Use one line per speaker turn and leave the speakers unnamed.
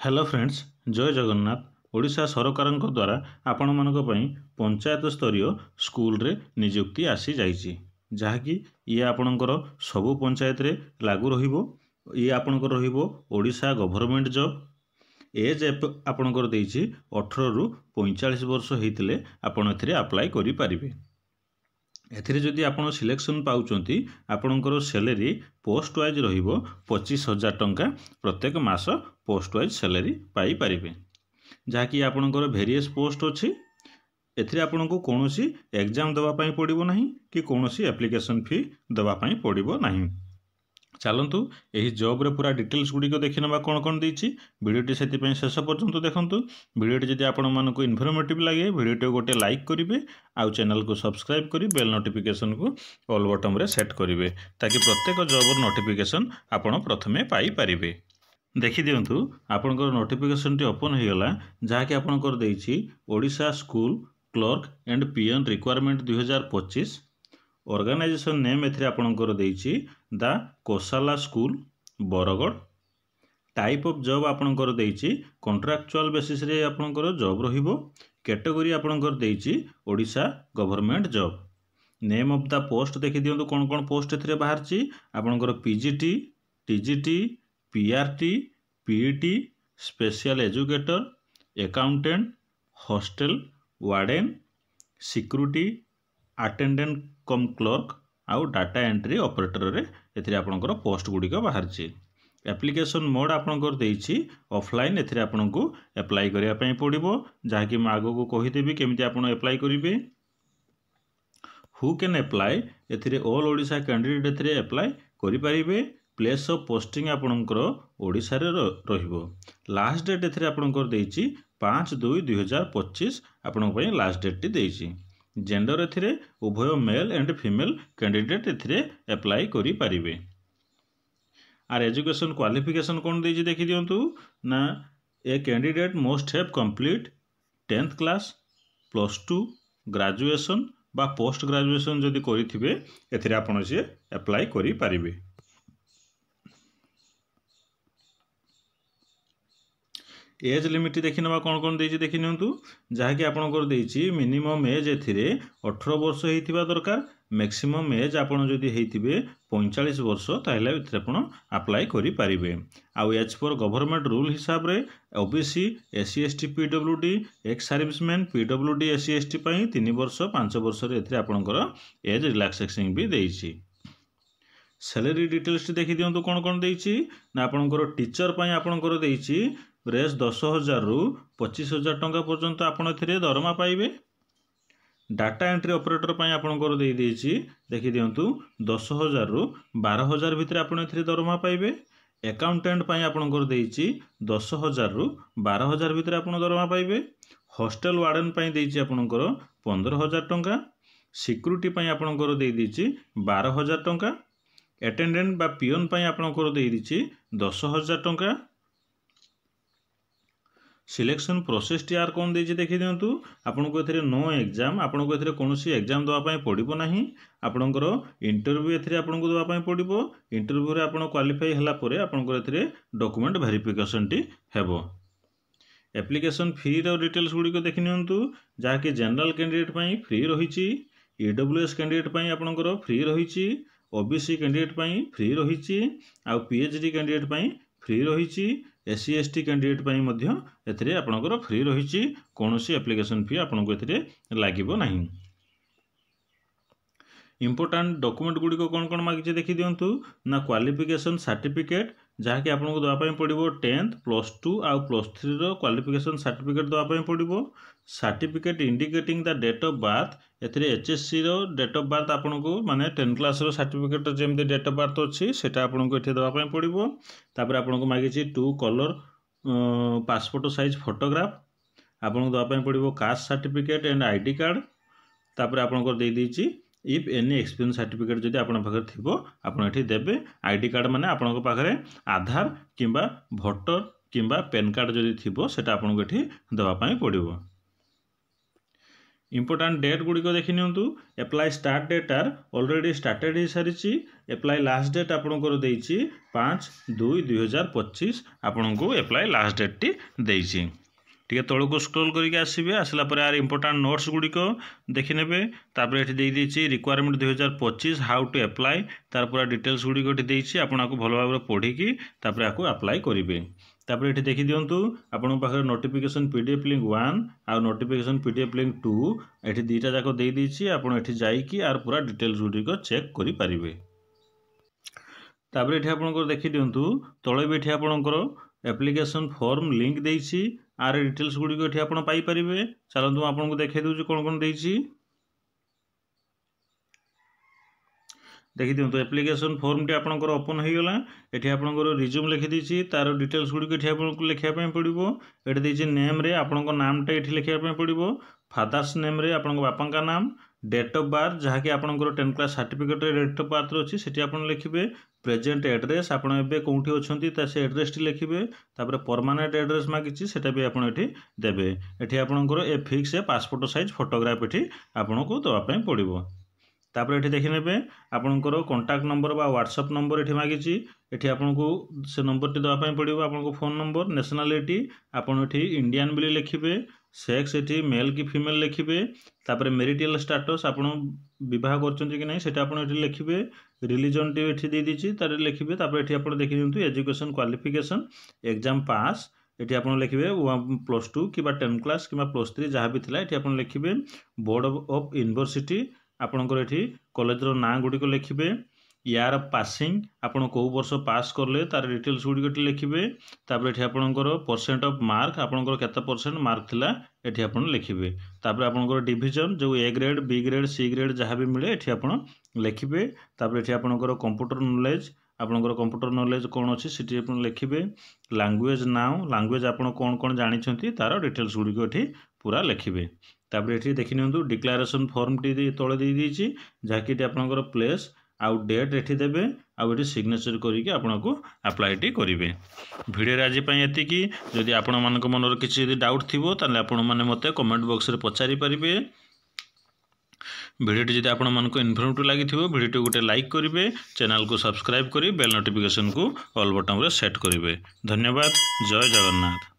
Hello friends, जय जगन्नाथ। ओडिशा सरकार द्वारा आपण मानक पई पंचायत स्तरीय स्कूल रे नियुक्ति आसी जाइछि, जहाँकि ये आपणकर सबु पंचायत रे लागू रहिबो। ये आपणकर रहिबो ओडिशा गवर्नमेंट जॉब। एज आपणकर देइछि 18 रु 45 वर्ष हेतिले आपण एथिरे अप्लाई करि पारिबे। एथिरे जदि आपण सिलेक्शन पाउचंती आपणकर सैलरी पोस्ट वाइज रहिबो 25,000 टंका प्रत्येक मास पोस्ट वाइज सैलरी पाई पारिबे, जहाँकि आपणकर वेरियस पोस्ट अछि। एथिरे आपनको कोनोसी एग्जाम दवा पई पड़िबो नाही कि कोनोसी एप्लिकेशन फी दवा पई पड़िबो नाही। चलतु यही जॉब रे पूरा डिटेल्स गुड़िक देखि नबा कोन कोन देछि। वीडियोटी सेति पई शेष पर्यंत देखंतु। वीडियोटी जदि आपण मानको इन्फॉर्मेटिव लागे वीडियोटी गोटे लाइक करिवे, आउ चैनल को सब्सक्राइब करी बेल नोटिफिकेशन को ऑल बटन रे सेट करिवे, ताकि प्रत्येक जॉब नोटिफिकेशन आपण प्रथमे पाई पारिबे। देखि दियंतु आपनकर नोटिफिकेशन टी ओपन हो गला, जहाँ कि आपनकर देछि Odisha school clerk and peon requirement 2025। Organisation name एथिरे आपनकर देछि the Kosala school Bargarh. Type of job आपनकर देछि कॉन्ट्रैक्चुअल बेसिस रे आपनकर जॉब रहिबो। कैटेगरी आपनकर देछि Odisha government job. Name of the post देखि दियंतु कोन कोन पोस्ट एथिरे बाहरछि। आपनकर PGT, TGT, PRT, PET, special educator, accountant, hostel warden, security attendant cum clerk आउ डाटा एंट्री ऑपरेटर रे एथिरे आपनकर पोस्ट गुड़िक बाहरछि। एप्लिकेशन मोड आपनकर देछि ऑफलाइन। एथिरे आपनको अप्लाई करिया पई पड़िबो, जहाँ कि आगो को कहिदेबी केमिति आपण अप्लाई करिवे। हु कैन अप्लाई एथिरे ऑल ओडिशा कैंडिडेट एथिरे अप्लाई करि परिबे। प्लेस ऑफ पोस्टिंग आपनकर ओडिशा रे रहिबो। लास्ट डेट एथिरे आपनकर देछि 5/2/2025 आपन पई लास्ट डेट टी देछि। जेंडर एथिरे उभय मेल एंड फीमेल कैंडिडेट एथिरे अप्लाई करि परिबे। आर एजुकेशन क्वालिफिकेशन कोन देछि देखि दियंतु ना a candidate most have complete 10th class +2 graduation बा पोस्ट ग्रेजुएशन जदि करिथिबे एथिरे आपण से अप्लाई करि परिबे। एज लिमिट देखि नबा कोन कोन देछि देखि नियंतु, जहाँ कि आपनकर देछि मिनिमम एज एथिरे 18 वर्ष हेतिबा दरकार। मैक्सिमम एज आपण जदि हेतिबे 45 वर्ष ताहले एथिरे आपण अप्लाई करि परिबे। आउ एज पर गवर्नमेंट रूल हिसाब रे OBC, SC ST, PWD, ex serviceman, PWD, SC ST पई 3 वर्ष 5 वर्ष रे एथिरे आपनकर एज रिलैक्सेशन भी देछि। सैलरी डिटेल्स देखि दियंतु कोन कोन देछि ना आपनकर टीचर पई आपनकर देछि रेस 10,000 रु 25,000 टंका पर्यंत आपण एथिरे दरमा पाइबे। डाटा एंट्री ऑपरेटर पई आपनकर देइ देछि देखि दियंतु 10,000 रु 12,000 भितर आपण एथिरे दरमा पाइबे। अकाउंटेंट पई आपनकर देछि 10,000 रु 12,000 भितर आपण दरमा पाइबे। हॉस्टल वार्डन पई देछि आपनकर 15,000 टंका। सिक्यूरिटी पई आपनकर देइ देछि 12,000 टंका। अटेंडेंट बा पियन पई आपनकर देइ देछि 10,000 टंका। सिलेक्शन प्रोसेस टी आर कोन देछि देखि दियंतु आपनको एथिरे नो एग्जाम, आपनको एथिरे कोनोसी एग्जाम दवा पई पड़िबो नाही। आपनकर इंटरव्यू एथिरे आपनको दवा पई पड़िबो। इंटरव्यू रे आपण क्वालिफाई हला परे आपनकर एथिरे डॉक्यूमेंट वेरिफिकेशन टी हेबो। एप्लिकेशन फी रो डिटेल्स गुडी को देखि नियंतु, जहा कि जनरल कैंडिडेट पई फ्री रहिछि, ईडब्ल्यूएस कैंडिडेट पई आपनकर फ्री रहिछि, ओबीसी कैंडिडेट पई फ्री रहिछि, आ पीएचडी कैंडिडेट पई फ्री रहिछि, एससी एसटी कैंडिडेट पई मध्य एथिरे आपनकर फ्री रहिछि। कोनोसी एप्लिकेशन फी आपनको एथिरे लागिबो नाही। इंपोर्टेंट डॉक्यूमेंट गुडी को कोन कोन मागिजे देखि दियंतु ना क्वालिफिकेशन सर्टिफिकेट, जहाँ कि आपनको दवा पई पड़िबो 10th +2 आ +3 रो क्वालिफिकेशन सर्टिफिकेट दवा पई पड़िबो। Certificate indicating the date of birth एथिरे एचएससी रो डेट ऑफ बर्थ आपनको माने 10 क्लास रो सर्टिफिकेट जेमते डेट ऑफ बर्थ अछि सेटा आपनको एठी दवा पई पड़िबो। तापर आपनको मागिछि 2 कलर पासपोर्ट साइज फोटोग्राफ, आपनको दवा पई पड़िबो caste certificate and ID card. तापर आपनको देइ दिछि इफ एनी एक्सपीरियंस सर्टिफिकेट जदि आपन पाखरे थिबो आपन एठी देबे। आईडी कार्ड माने आपन पाखरे आधार किंबा भोटर किंबा पेन कार्ड जदि थिबो सेटा आपन एठी दवा पई पड़िबो। इंपोर्टाट डेट गुड़िक देखि नियंतु एप्लाई स्टार्ट डेट आर ऑलरेडी स्टार्टेड हो सारी एप्लाई लास्ट डेट आपंकर 5/2/2025 आपन को एप्लाई लास्ट डेट टी देइछि टी तौक स्क्रोल करके आसवे आसला पर यार इंपोर्टाट नोट्स गुड़िक देखने तापर ये देती रिक्वायरमेंट 2025 हाउ टू एप्लाई तार पूरा डिटेल्स गुड़िक आपको भल भाव पढ़ी तापर आपको अप्लाई करेंगे तापर ये देखी दिंतु आपण पाखे नोटिफिकेशन पीडीएफ लिंक 1 आ नोटिफिकेशन पीडीएफ लिंक 2 ये दुईटा जाक देती आपड़ ये जाकि यार पूरा डिटेल्स गुड़िक चेक करेंगे तापर ये आपंकर देखी दिंतु तले भी ये आपंकर एप्लिकेशन फॉर्म लिंक देती आर डिटेल्स गुड़िक ये आप पाइपर चलतु आपको देखे दूसरी कौन कौन देती देखी दिंतु एप्लिकेशन फॉर्म टी आपंकर ओपन हो गला ये आपंकर रिज्यूम लिखिदी तार डिटेल्स गुड़िक ये आपको लिखापी पड़ो ये देती नेम रे आपण नामटा ये लिखापी पड़ो फादर्स नेम रे आपण बापा का नाम डेट ऑफ बर्थ जहाँकि आपंकर 10th class certificate date of birth अच्छी से लिखे प्रेजेंट एड्रेस आपड़ ए कौटी अच्छा से एड्रेस टी लिखे तापर परमानेंट एड्रेस मागिची सेटा भी आपड़ ये देवे ये आपंकर a fix passport size photograph ये आपको देवाई पड़ो तापर ये देखने आपंकर कॉन्टैक्ट नंबर बा व्हाट्सएप नंबर ये मागिची ये आपको से नंबर टी देवाई पड़ो आपको फोन नंबर नेशनलिटी आपड़ ये इंडियन बिली लिखे सेक्स ये मेल कि फीमेल लिखे तापर मैरिटल स्टेटस आप विवाह कर लिखे रिलीजन टी ये दे दीची तार लिखे तापर ये आप देखी दिंतु एजुकेशन क्वालिफिकेशन एग्जाम पास ये आप लिखे +2 कि 10th क्लास कि +3 जहाँ भी थी ये आप लिखे बोर्ड ऑफ यूनिवर्सिटी आपंकर ये कॉलेज ना गुड़िक लिखे यार पासिंग आपड़ कौ वर्ष पास करले तार डिटेल्स गुड़िक लिखे तापर ये आपंकर % ऑफ मार्क आपंकर केते % मार्क थिला ये आप लिखे तापर आपंकर डिवीजन जो A grade B grade C grade जहाँ भी मिले ये आप लिखे तापर ये आपंकर कंप्यूटर नॉलेज आपंकर कंप्यूटर नॉलेज कौन अच्छी सीटी लिखे लैंग्वेज नाउ लैंग्वेज आप कौन कौन जानी तार डिटेल्स गुड़िक ये पूरा लिखे तापर ये देखी नियंतु डिक्लेरेशन फॉर्म टी तले देती जहाँकि आपंकर प्लेस आउ डेट ये देवे आउ सिग्नेचर करके आपको अप्लाई टी करेंगे भिडियो आज एति जदि आपण मानक मनर किसी डाउट थी ताले आपण माने मते कमेंट बॉक्स रे पचारि पारिबे भिडियोटी जदि आपण मानक इन्फॉर्मेटिव लगी भिडियोटी गोटे लाइक करेंगे चैनल को सब्सक्राइब करी बेल नोटिफिकेशन को ऑल बटन रे सेट करेंगे धन्यवाद जय जगन्नाथ।